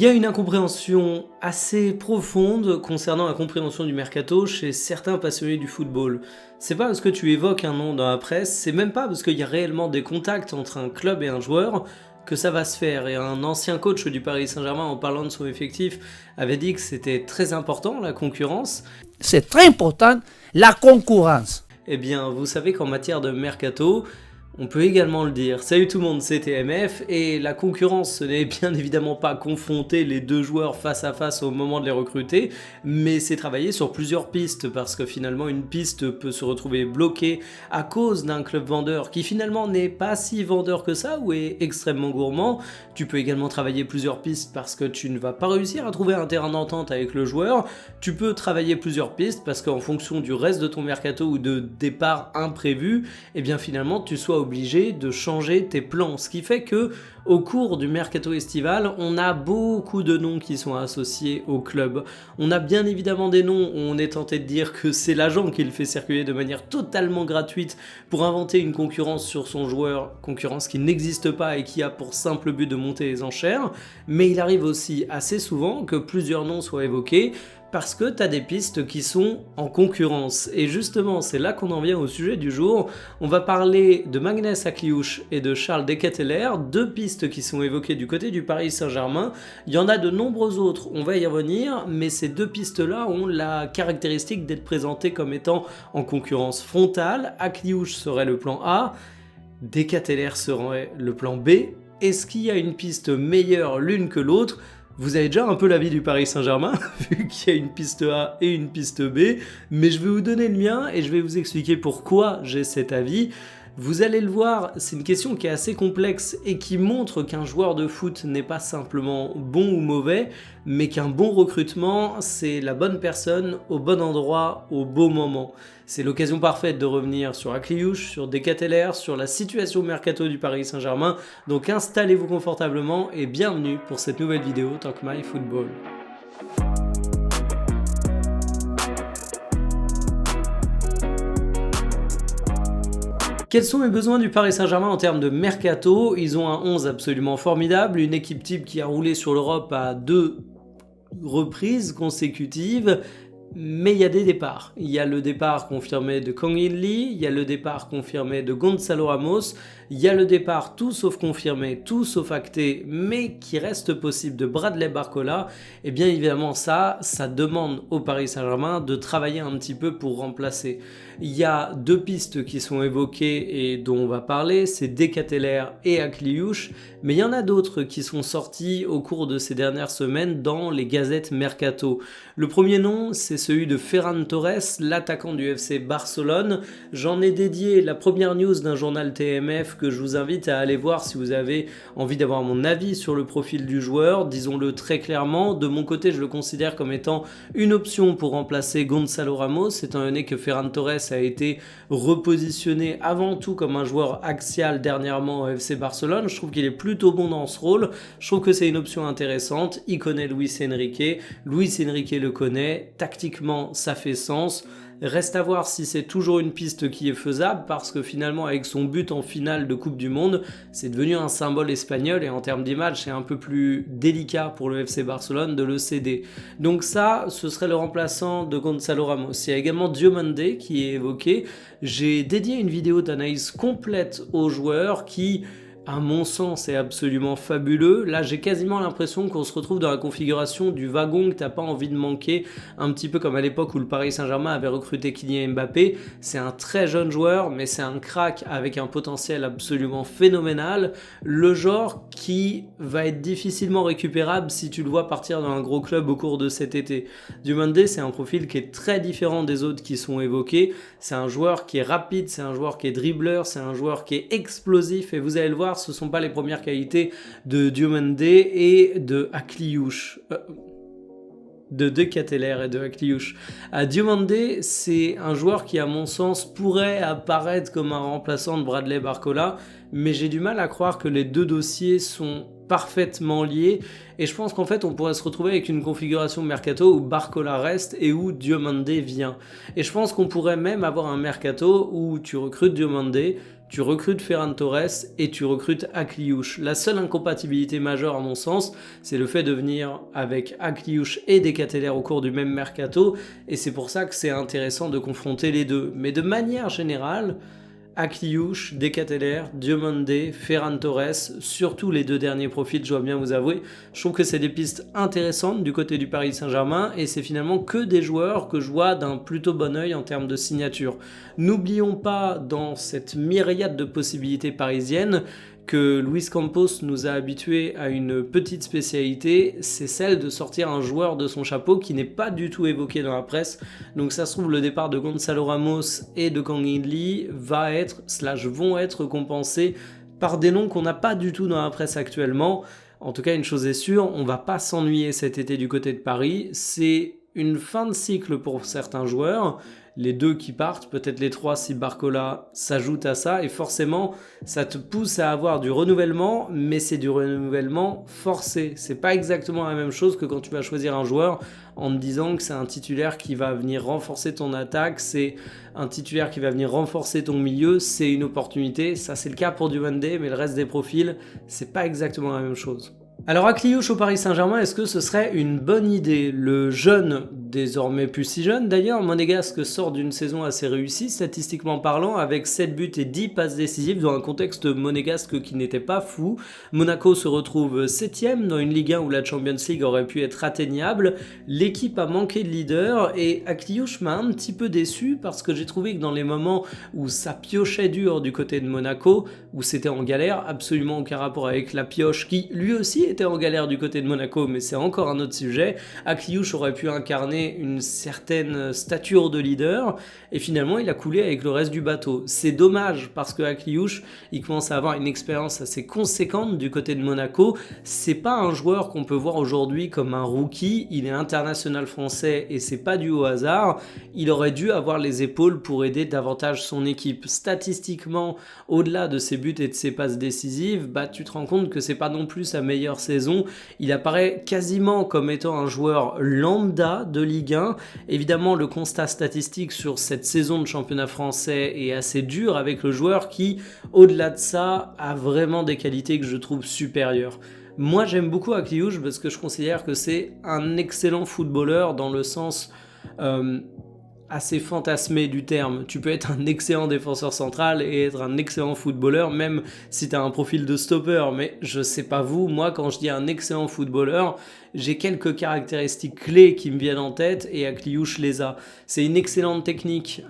y a une incompréhension assez profonde concernant la compréhension du mercato chez certains passionnés du football. C'est pas parce que tu évoques un nom dans la presse, c'est même pas parce qu'il y a réellement des contacts entre un club et un joueur que ça va se faire. Et un ancien coach du Paris Saint-Germain, en parlant de son effectif, avait dit que c'était très important, la concurrence. C'est très important, la concurrence. Eh bien, vous savez qu'en matière de mercato, on peut également le dire. Salut tout le monde, c'est TMF, et la concurrence, ce n'est bien évidemment pas confronter les deux joueurs face à face au moment de les recruter, mais c'est travailler sur plusieurs pistes, parce que finalement une piste peut se retrouver bloquée à cause d'un club vendeur qui finalement n'est pas si vendeur que ça, ou est extrêmement gourmand. Tu peux également travailler plusieurs pistes parce que tu ne vas pas réussir à trouver un terrain d'entente avec le joueur. Tu peux travailler plusieurs pistes parce qu'en fonction du reste de ton mercato ou de départ imprévu, eh bien finalement tu sois obligé de changer tes plans, ce qui fait que au cours du mercato estival, on a beaucoup de noms qui sont associés au club. On a bien évidemment des noms où on est tenté de dire que c'est l'agent qui le fait circuler de manière totalement gratuite pour inventer une concurrence sur son joueur, concurrence qui n'existe pas et qui a pour simple but de monter les enchères, mais il arrive aussi assez souvent que plusieurs noms soient évoqués parce que tu as des pistes qui sont en concurrence. Et justement, c'est là qu'on en vient au sujet du jour. On va parler de Magnès Akliouche et de Charles De Ketelaere, deux pistes qui sont évoquées du côté du Paris Saint-Germain. Il y en a de nombreux autres, on va y revenir, mais ces deux pistes-là ont la caractéristique d'être présentées comme étant en concurrence frontale. Akliouche serait le plan A, De Ketelaere serait le plan B. Est-ce qu'il y a une piste meilleure l'une que l'autre ? Vous avez déjà un peu l'avis du Paris Saint-Germain, vu qu'il y a une piste A et une piste B, mais je vais vous donner le mien et je vais vous expliquer pourquoi j'ai cet avis. Vous allez le voir, c'est une question qui est assez complexe et qui montre qu'un joueur de foot n'est pas simplement bon ou mauvais, mais qu'un bon recrutement, c'est la bonne personne au bon endroit au bon moment. C'est l'occasion parfaite de revenir sur Akliouche, sur De Ketelaere, sur la situation mercato du Paris Saint-Germain. Donc installez-vous confortablement et bienvenue pour cette nouvelle vidéo Talk My Football. Quels sont les besoins du Paris Saint-Germain en termes de mercato ? Ils ont un 11 absolument formidable, une équipe type qui a roulé sur l'Europe à 2 reprises consécutives, mais il y a des départs. Il y a le départ confirmé de Kang In Lee, il y a le départ confirmé de Gonzalo Ramos, il y a le départ tout sauf confirmé, tout sauf acté, mais qui reste possible de Bradley Barcola. Et bien évidemment ça demande au Paris Saint-Germain de travailler un petit peu pour remplacer. Il y a deux pistes qui sont évoquées et dont on va parler, c'est De Ketelaere et Akliouche, mais il y en a d'autres qui sont sortis au cours de ces dernières semaines dans les gazettes mercato. Le premier nom, c'est celui de Ferran Torres, l'attaquant du FC Barcelone. J'en ai dédié la première news d'un journal TMF que je vous invite à aller voir si vous avez envie d'avoir mon avis sur le profil du joueur. Disons-le très clairement, de mon côté, je le considère comme étant une option pour remplacer Gonzalo Ramos, étant donné que Ferran Torres a été repositionné avant tout comme un joueur axial dernièrement au FC Barcelone. Je trouve qu'il est plutôt bon dans ce rôle. Je trouve que c'est une option intéressante. Il connaît Luis Enrique. Luis Enrique le connaît. Tactiquement, ça fait sens. Reste à voir si c'est toujours une piste qui est faisable parce que finalement avec son but en finale de Coupe du Monde, c'est devenu un symbole espagnol et en termes d'image c'est un peu plus délicat pour le FC Barcelone de le céder. Donc ça, ce serait le remplaçant de Gonzalo Ramos. Il y a également Diomande qui est évoqué. J'ai dédié une vidéo d'analyse complète aux joueurs qui, à mon sens, est absolument fabuleux. Là, j'ai quasiment l'impression qu'on se retrouve dans la configuration du wagon que t'as pas envie de manquer, un petit peu comme à l'époque où le Paris Saint-Germain avait recruté Kylian Mbappé. C'est un très jeune joueur, mais c'est un crack avec un potentiel absolument phénoménal. Le genre qui va être difficilement récupérable si tu le vois partir dans un gros club au cours de cet été. Diomande, c'est un profil qui est très différent des autres qui sont évoqués. C'est un joueur qui est rapide, c'est un joueur qui est dribbleur, c'est un joueur qui est explosif et vous allez le voir, ce ne sont pas les premières qualités de Diomande et de Akliouche. De Ketelaere et de Akliouche. Diomande, c'est un joueur qui, à mon sens, pourrait apparaître comme un remplaçant de Bradley Barcola, mais j'ai du mal à croire que les deux dossiers sont parfaitement liés et je pense qu'en fait on pourrait se retrouver avec une configuration mercato où Barcola reste et où Diomande vient. Et je pense qu'on pourrait même avoir un mercato où tu recrutes Diomande, tu recrutes Ferran Torres et tu recrutes Akliouche. La seule incompatibilité majeure à mon sens, c'est le fait de venir avec Akliouche et Decateller au cours du même mercato, et c'est pour ça que c'est intéressant de confronter les deux. Mais de manière générale, Akliouche, Decateller, Diomande, Ferran Torres, surtout les deux derniers profils, je dois bien vous avouer, je trouve que c'est des pistes intéressantes du côté du Paris Saint-Germain et c'est finalement que des joueurs que je vois d'un plutôt bon œil en termes de signature. N'oublions pas dans cette myriade de possibilités parisiennes que Luis Campos nous a habitués à une petite spécialité, c'est celle de sortir un joueur de son chapeau qui n'est pas du tout évoqué dans la presse. Donc ça se trouve, le départ de Gonzalo Ramos et de Kang In-lee vont être compensés par des noms qu'on n'a pas du tout dans la presse actuellement. En tout cas, une chose est sûre, on va pas s'ennuyer cet été du côté de Paris. C'est une fin de cycle pour certains joueurs, les deux qui partent, peut-être les trois si Barcola s'ajoute à ça, et forcément ça te pousse à avoir du renouvellement, mais c'est du renouvellement forcé. C'est pas exactement la même chose que quand tu vas choisir un joueur en te disant que c'est un titulaire qui va venir renforcer ton attaque, c'est un titulaire qui va venir renforcer ton milieu, c'est une opportunité. Ça c'est le cas pour Diomande, mais le reste des profils, c'est pas exactement la même chose. Alors Akliouche au Paris Saint-Germain, est-ce que ce serait une bonne idée? Le jeune, désormais plus si jeune d'ailleurs, monégasque sort d'une saison assez réussie, statistiquement parlant, avec 7 buts et 10 passes décisives dans un contexte monégasque qui n'était pas fou. Monaco se retrouve 7ème dans une Ligue 1 où la Champions League aurait pu être atteignable. L'équipe a manqué de leader et Akliouche m'a un petit peu déçu parce que j'ai trouvé que dans les moments où ça piochait dur du côté de Monaco, où c'était en galère, absolument aucun rapport avec la pioche qui lui aussi était en galère du côté de Monaco, mais c'est encore un autre sujet. Akliouche aurait pu incarner une certaine stature de leader et finalement il a coulé avec le reste du bateau. C'est dommage parce que Akliouche, il commence à avoir une expérience assez conséquente du côté de Monaco. C'est pas un joueur qu'on peut voir aujourd'hui comme un rookie, il est international français et c'est pas dû au hasard. Il aurait dû avoir les épaules pour aider davantage son équipe. Statistiquement, au-delà de ses buts et de ses passes décisives, tu te rends compte que c'est pas non plus sa meilleure saison. Il apparaît quasiment comme étant un joueur lambda de Ligue 1. Évidemment, le constat statistique sur cette saison de championnat français est assez dur avec le joueur qui, au-delà de ça, a vraiment des qualités que je trouve supérieures. Moi, j'aime beaucoup Akliouche parce que je considère que c'est un excellent footballeur dans le sens assez fantasmé du terme. Tu peux être un excellent défenseur central et être un excellent footballeur, même si tu as un profil de stopper. Mais je sais pas vous, moi quand je dis un excellent footballeur, j'ai quelques caractéristiques clés qui me viennent en tête et Akliouche les a. C'est une excellente technique,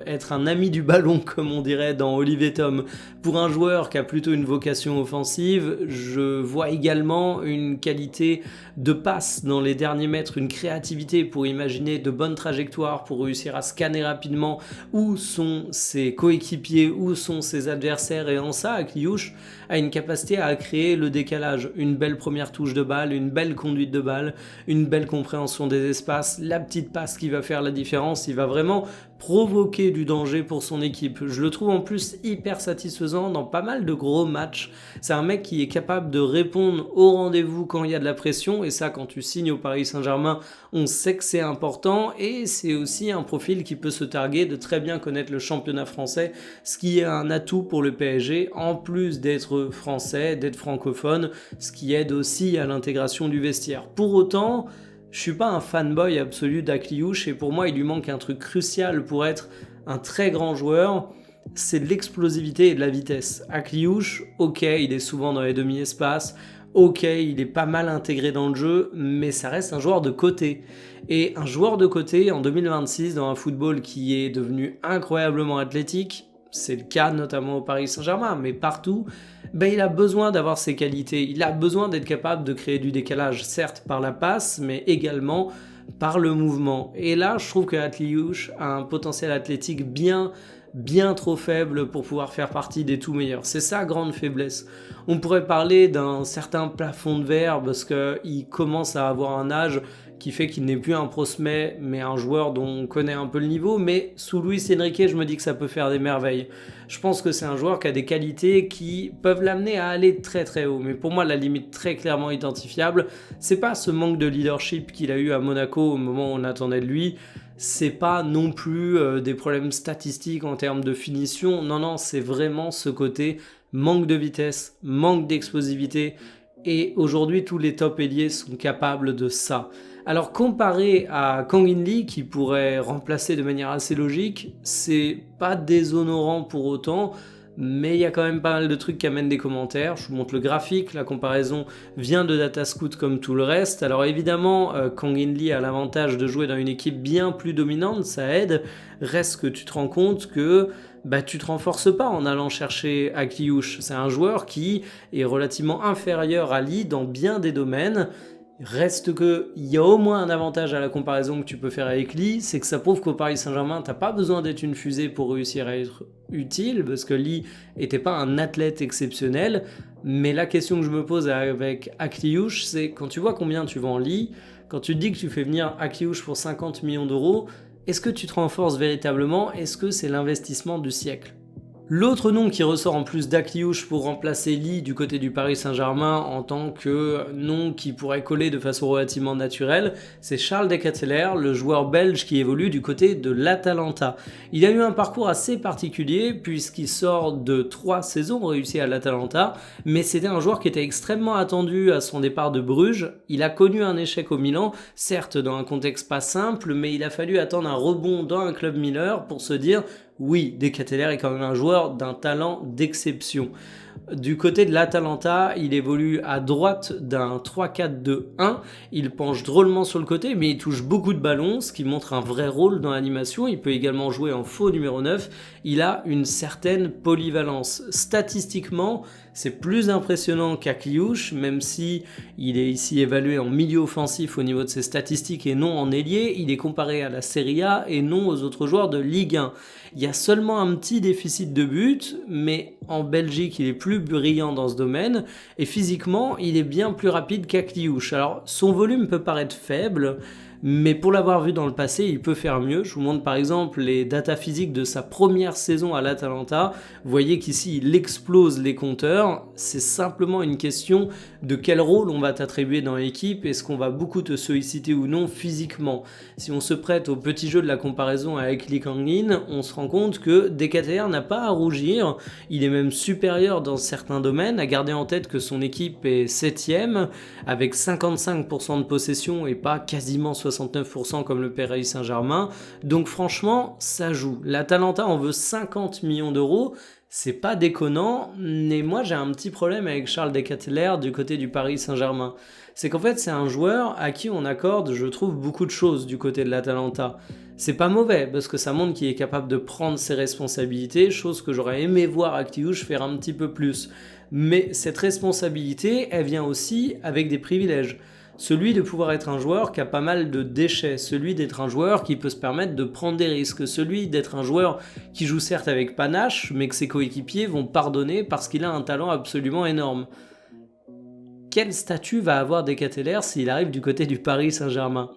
être un ami du ballon comme on dirait dans Olivier Tom. Pour un joueur qui a plutôt une vocation offensive, je vois également une qualité de passe dans les derniers mètres, une créativité pour imaginer de bonnes trajectoires, pour réussir à scanner rapidement où sont ses coéquipiers, où sont ses adversaires, et en ça Akliouche a une capacité à créer le décalage, une belle première touche de balle, une belle conduite de balle, une belle compréhension des espaces, la petite passe qui va faire la différence. Il va vraiment provoquer du danger pour son équipe. Je le trouve en plus hyper satisfaisant dans pas mal de gros matchs. C'est un mec qui est capable de répondre au rendez-vous quand il y a de la pression, et ça, quand tu signes au Paris Saint-Germain, on sait que c'est important, et c'est aussi un profil qui peut se targuer de très bien connaître le championnat français, ce qui est un atout pour le PSG, en plus d'être français, d'être francophone, ce qui aide aussi à l'intégration du vestiaire. Pour autant, je suis pas un fanboy absolu d'Akliouche et pour moi il lui manque un truc crucial pour être un très grand joueur, c'est de l'explosivité et de la vitesse. Akliouche, ok, il est souvent dans les demi-espaces, ok, il est pas mal intégré dans le jeu, mais ça reste un joueur de côté. Et un joueur de côté en 2026 dans un football qui est devenu incroyablement athlétique, c'est le cas notamment au Paris Saint-Germain, mais partout, il a besoin d'avoir ses qualités, il a besoin d'être capable de créer du décalage, certes par la passe, mais également par le mouvement. Et là, je trouve que Akliouche a un potentiel athlétique bien trop faible pour pouvoir faire partie des tout meilleurs. C'est sa grande faiblesse. On pourrait parler d'un certain plafond de verre parce qu'il commence à avoir un âge qui fait qu'il n'est plus un prospect, mais un joueur dont on connaît un peu le niveau. Mais sous Luis Enrique, je me dis que ça peut faire des merveilles. Je pense que c'est un joueur qui a des qualités qui peuvent l'amener à aller très très haut. Mais pour moi, la limite très clairement identifiable, c'est pas ce manque de leadership qu'il a eu à Monaco au moment où on attendait de lui. c'est pas non plus des problèmes statistiques en termes de finition, non, c'est vraiment ce côté manque de vitesse, manque d'explosivité, et aujourd'hui tous les top ailiers sont capables de ça. Alors comparé à Kang In Lee qui pourrait remplacer de manière assez logique, c'est pas déshonorant pour autant, mais il y a quand même pas mal de trucs qui amènent des commentaires. Je vous montre le graphique, la comparaison vient de Datascout comme tout le reste. Alors évidemment, Kang In Lee a l'avantage de jouer dans une équipe bien plus dominante, ça aide. Reste que tu te rends compte que tu te renforces pas en allant chercher Akliouche. C'est un joueur qui est relativement inférieur à Lee dans bien des domaines. Reste qu'il y a au moins un avantage à la comparaison que tu peux faire avec Lee, c'est que ça prouve qu'au Paris Saint-Germain, t'as pas besoin d'être une fusée pour réussir à être utile, parce que Lee était pas un athlète exceptionnel. Mais la question que je me pose avec Akliouche, c'est quand tu vois combien tu vends Lee, quand tu te dis que tu fais venir Akliouche pour 50 millions d'euros, est-ce que tu te renforces véritablement? Est-ce que c'est l'investissement du siècle? L'autre nom qui ressort en plus d'Akliouche pour remplacer Lee du côté du Paris Saint-Germain en tant que nom qui pourrait coller de façon relativement naturelle, c'est Charles De Ketelaere, le joueur belge qui évolue du côté de l'Atalanta. Il a eu un parcours assez particulier puisqu'il sort de 3 saisons réussies à l'Atalanta, mais c'était un joueur qui était extrêmement attendu à son départ de Bruges. Il a connu un échec au Milan, certes dans un contexte pas simple, mais il a fallu attendre un rebond dans un club mineur pour se dire oui, De Ketelaere est quand même un joueur d'un talent d'exception. Du côté de l'Atalanta, il évolue à droite d'un 3-4-2-1. Il penche drôlement sur le côté, mais il touche beaucoup de ballons, ce qui montre un vrai rôle dans l'animation. Il peut également jouer en faux numéro 9. Il a une certaine polyvalence. Statistiquement, c'est plus impressionnant qu'Akliouche, même si il est ici évalué en milieu offensif au niveau de ses statistiques et non en ailier. Il est comparé à la Serie A et non aux autres joueurs de Ligue 1. Il y a seulement un petit déficit de but, mais en Belgique, il est plus brillant dans ce domaine, et physiquement, il est bien plus rapide qu'Akliouche. Alors, son volume peut paraître faible, mais pour l'avoir vu dans le passé, il peut faire mieux. Je vous montre par exemple les datas physiques de sa première saison à l'Atalanta. Vous voyez qu'ici, il explose les compteurs. C'est simplement une question de quel rôle on va t'attribuer dans l'équipe. Est-ce qu'on va beaucoup te solliciter ou non physiquement? Si on se prête au petit jeu de la comparaison avec Lee Kang-in, on se rend compte que De Ketelaere n'a pas à rougir. Il est même supérieur dans certains domaines. À garder en tête que son équipe est 7ème avec 55% de possession et pas quasiment 69% comme le Paris Saint-Germain. Donc franchement, ça joue. L'Atalanta en veut 50 millions d'euros. C'est pas déconnant, mais moi j'ai un petit problème avec Charles De Ketelaere du côté du Paris Saint-Germain. C'est qu'en fait c'est un joueur à qui on accorde, je trouve, beaucoup de choses du côté de l'Atalanta. C'est pas mauvais, parce que ça montre qu'il est capable de prendre ses responsabilités, chose que j'aurais aimé voir Akliouche faire un petit peu plus. Mais cette responsabilité, elle vient aussi avec des privilèges. Celui de pouvoir être un joueur qui a pas mal de déchets, celui d'être un joueur qui peut se permettre de prendre des risques, celui d'être un joueur qui joue certes avec panache, mais que ses coéquipiers vont pardonner parce qu'il a un talent absolument énorme. Quel statut va avoir De Ketelaere s'il arrive du côté du Paris Saint-Germain ?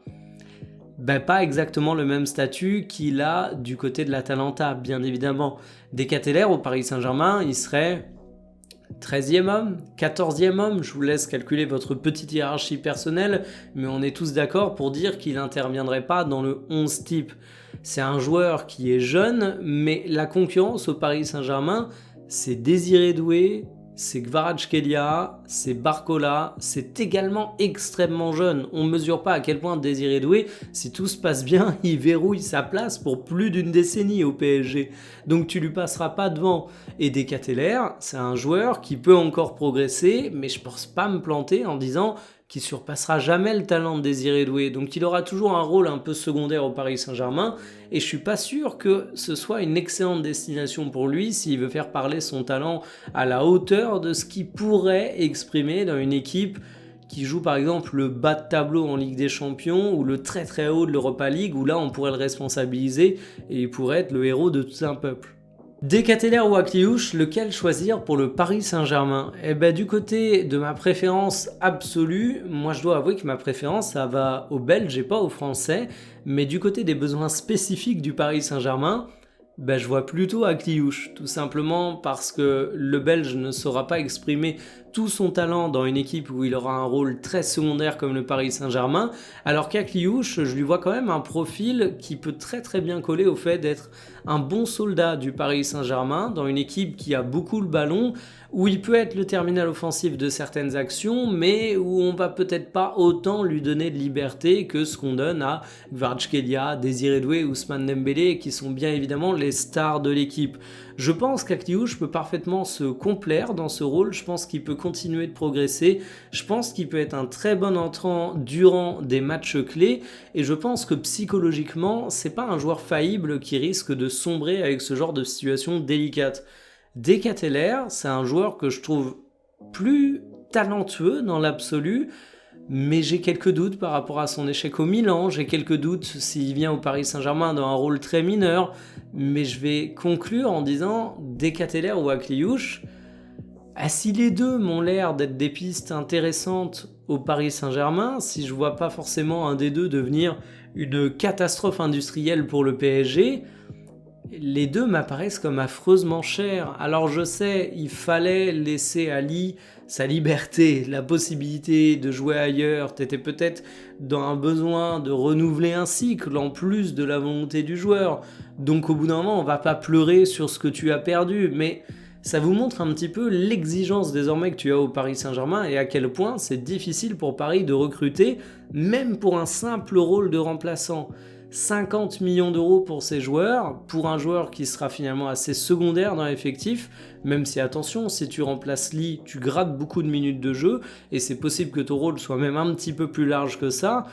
Pas exactement le même statut qu'il a du côté de l'Atalanta, bien évidemment. De Ketelaere au Paris Saint-Germain, il serait 13e homme, 14e homme, je vous laisse calculer votre petite hiérarchie personnelle, mais on est tous d'accord pour dire qu'il n'interviendrait pas dans le 11 type. C'est un joueur qui est jeune, mais la concurrence au Paris Saint-Germain, c'est Désiré Doué, c'est Kvaratskhelia, c'est Barcola, c'est également extrêmement jeune. On ne mesure pas à quel point Désiré Doué, si tout se passe bien, il verrouille sa place pour plus d'une décennie au PSG. Donc tu lui passeras pas devant. Et De Ketelaere, c'est un joueur qui peut encore progresser, mais je pense pas me planter en disant qu'il surpassera jamais le talent de Désiré Doué. Donc il aura toujours un rôle un peu secondaire au Paris Saint-Germain, et je suis pas sûr que ce soit une excellente destination pour lui s'il veut faire parler son talent à la hauteur de ce qu'il pourrait exprimer dans une équipe qui joue par exemple le bas de tableau en Ligue des Champions ou le très très haut de l'Europa League, où là on pourrait le responsabiliser et il pourrait être le héros de tout un peuple. De Ketelaere ou Akliouche, lequel choisir pour le Paris Saint-Germain ? Du côté de ma préférence absolue, moi je dois avouer que ma préférence ça va aux Belges et pas aux Français, mais du côté des besoins spécifiques du Paris Saint-Germain, je vois plutôt Akliouche, tout simplement parce que le Belge ne saura pas exprimer tout son talent dans une équipe où il aura un rôle très secondaire comme le Paris Saint-Germain, alors qu'Akliouche, je lui vois quand même un profil qui peut très très bien coller au fait d'être un bon soldat du Paris Saint-Germain dans une équipe qui a beaucoup le ballon, où il peut être le terminal offensif de certaines actions, mais où on va peut-être pas autant lui donner de liberté que ce qu'on donne à Kvaratskhelia, Désiré Doué, Ousmane Dembélé, qui sont bien évidemment les stars de l'équipe. Je pense qu'Akliouche peut parfaitement se complaire dans ce rôle, je pense qu'il peut continuer de progresser, je pense qu'il peut être un très bon entrant durant des matchs clés, et je pense que psychologiquement, c'est pas un joueur faillible qui risque de sombrer avec ce genre de situation délicate. Decateler, c'est un joueur que je trouve plus talentueux dans l'absolu, mais j'ai quelques doutes par rapport à son échec au Milan, j'ai quelques doutes s'il vient au Paris Saint-Germain dans un rôle très mineur, mais je vais conclure en disant Decateler ou Akliouche, si les deux m'ont l'air d'être des pistes intéressantes au Paris Saint-Germain, si je vois pas forcément un des deux devenir une catastrophe industrielle pour le PSG, les deux m'apparaissent comme affreusement chers. Alors je sais, il fallait laisser Ali sa liberté, la possibilité de jouer ailleurs. T'étais peut-être dans un besoin de renouveler un cycle en plus de la volonté du joueur. Donc au bout d'un moment, on va pas pleurer sur ce que tu as perdu, mais ça vous montre un petit peu l'exigence désormais que tu as au Paris Saint-Germain et à quel point c'est difficile pour Paris de recruter, même pour un simple rôle de remplaçant. 50 millions d'euros pour ces joueurs, pour un joueur qui sera finalement assez secondaire dans l'effectif, même si attention, si tu remplaces Lee, tu grattes beaucoup de minutes de jeu, et c'est possible que ton rôle soit même un petit peu plus large que ça.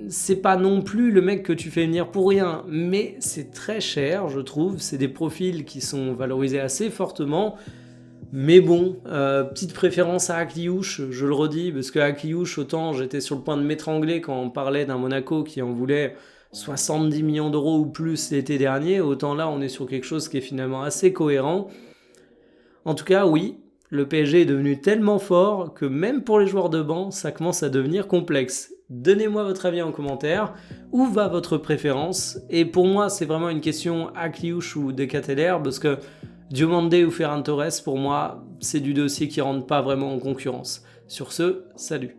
C'est pas non plus le mec que tu fais venir pour rien, mais c'est très cher, je trouve, c'est des profils qui sont valorisés assez fortement. Mais bon, petite préférence à Akliouche, je le redis, parce que Akliouche, autant j'étais sur le point de m'étrangler quand on parlait d'un Monaco qui en voulait 70 millions d'euros ou plus l'été dernier, autant là on est sur quelque chose qui est finalement assez cohérent. En tout cas, oui, le PSG est devenu tellement fort que même pour les joueurs de banc, ça commence à devenir complexe. Donnez-moi votre avis en commentaire, où va votre préférence? Et pour moi, c'est vraiment une question Akliouche ou Decateler, parce que Diomandé ou Ferran Torres, pour moi, c'est du dossier qui ne rentre pas vraiment en concurrence. Sur ce, salut.